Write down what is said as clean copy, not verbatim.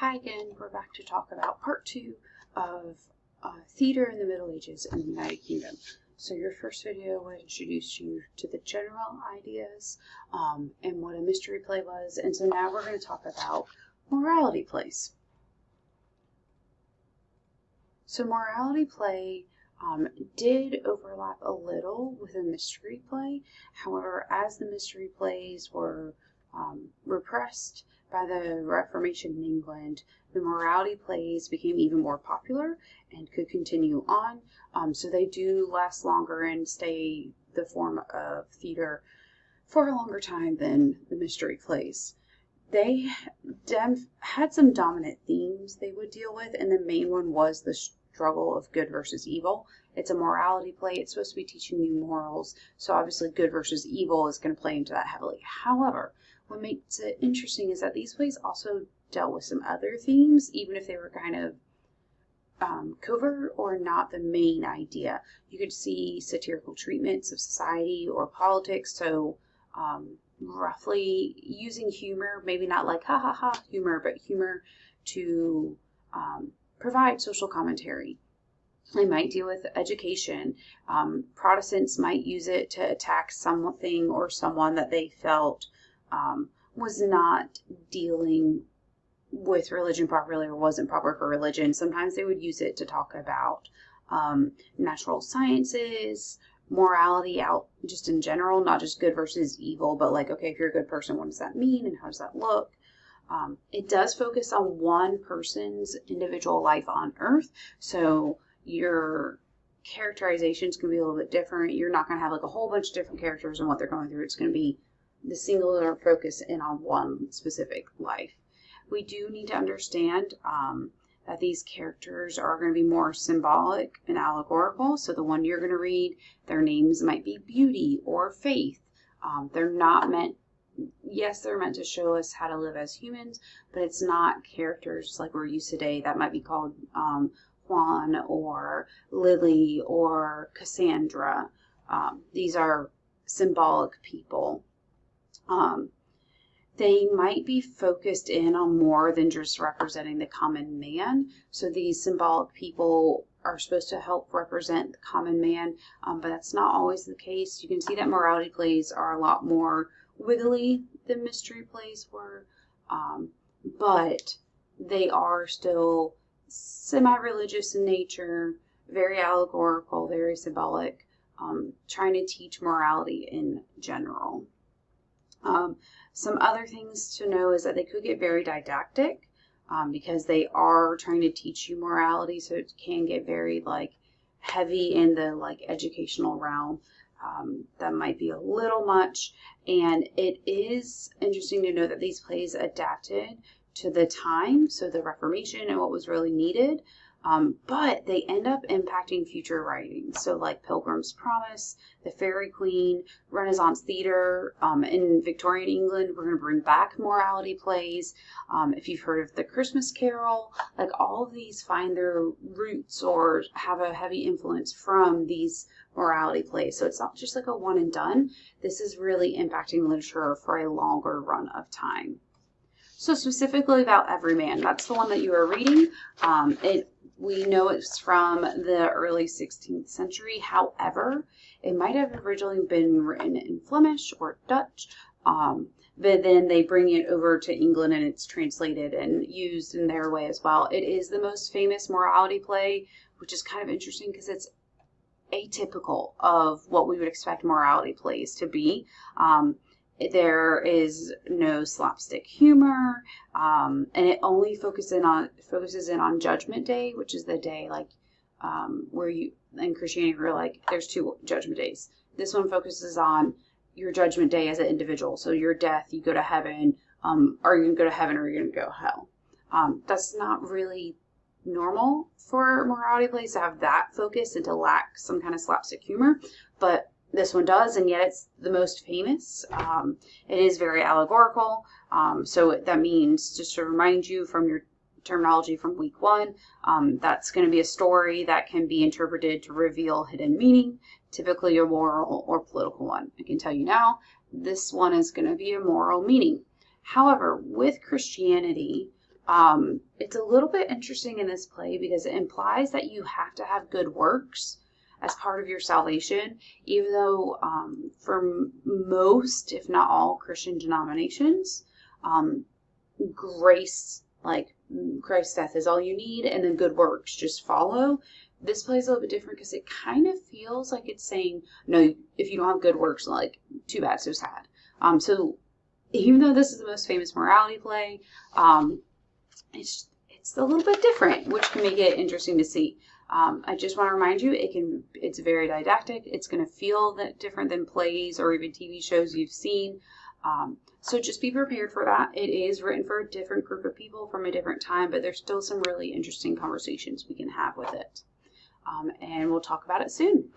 Hi again, we're back to talk about part 2 of theater in the Middle Ages in the United Kingdom. So your first video would introduce you to the general ideas and what a mystery play was, and so now we're going to talk about morality plays. So morality play did overlap a little with a mystery play. However, as the mystery plays were repressed by the Reformation in England, the morality plays became even more popular and could continue on. So they do last longer and stay the form of theater for a longer time than the mystery plays. They had some dominant themes they would deal with, and the main one was the struggle of good versus evil. It's a morality play. It's supposed to be teaching you morals, so obviously good versus evil is going to play into that heavily. However, what makes it interesting is that these plays also dealt with some other themes, even if they were kind of covert or not the main idea. You could see satirical treatments of society or politics, so roughly using humor, maybe not like ha ha ha humor, but humor to provide social commentary. They might deal with education. Protestants might use it to attack something or someone that they felt was not dealing with religion properly or wasn't proper for religion. Sometimes they would use it to talk about natural sciences, morality out just in general, not just good versus evil, but like, okay, if you're a good person, what does that mean and how does that look? It does focus on one person's individual life on earth, so your characterizations can be a little bit different. You're not going to have like a whole bunch of different characters and what they're going through. It's going to be the singular focus in on one specific life. We do need to understand that these characters are going to be more symbolic and allegorical. So the one you're going to read, their names might be Beauty or Faith. They're not meant, yes, they're meant to show us how to live as humans, but it's not characters like we're used today that might be called Juan or Lily or Cassandra. These are symbolic people. They might be focused in on more than just representing the common man. So these symbolic people are supposed to help represent the common man, but that's not always the case. You can see that morality plays are a lot more wiggly than mystery plays were, but they are still semi-religious in nature, very allegorical, very symbolic, trying to teach morality in general. Some other things to know is that they could get very didactic because they are trying to teach you morality, so it can get very like heavy in the like educational realm. That might be a little much, and it is interesting to know that these plays adapted to the time, so the Reformation and what was really needed, but they end up impacting future writings. So like Pilgrim's Promise, The Fairy Queen, Renaissance theater, in Victorian England, we're going to bring back morality plays. If you've heard of The Christmas Carol, like all of these find their roots or have a heavy influence from these morality plays. So it's not just like a one and done. This is really impacting literature for a longer run of time. So specifically about Everyman, that's the one that you are reading. We know it's from the early 16th century. However, it might have originally been written in Flemish or Dutch, but then they bring it over to England and it's translated and used in their way as well. It is the most famous morality play, which is kind of interesting because it's atypical of what we would expect morality plays to be. There is no slapstick humor, and it only focuses in on Judgment Day, which is the day like where you in Christianity we're like there's two judgment days. This one focuses on your judgment day as an individual. So your death, you go to heaven. Are you going to go to heaven or are you going to go to hell? That's not really normal for morality plays to have that focus and to lack some kind of slapstick humor, but this one does, and yet it's the most famous. It is very allegorical, so that means, just to remind you from your terminology from week 1, that's going to be a story that can be interpreted to reveal hidden meaning, typically a moral or political one. I can tell you now, this one is going to be a moral meaning. However, with Christianity, It's a little bit interesting in this play because it implies that you have to have good works as part of your salvation, even though for most, if not all, Christian denominations, grace, like Christ's death is all you need, and then good works just follow. This play is a little bit different because it kind of feels like it's saying, no, if you don't have good works, like, too bad, so sad. So even though this is the most famous morality play, it's a little bit different, which can make it interesting to see. I just want to remind you, it's very didactic. It's going to feel that different than plays or even TV shows you've seen. So just be prepared for that. It is written for a different group of people from a different time, but there's still some really interesting conversations we can have with it. And we'll talk about it soon.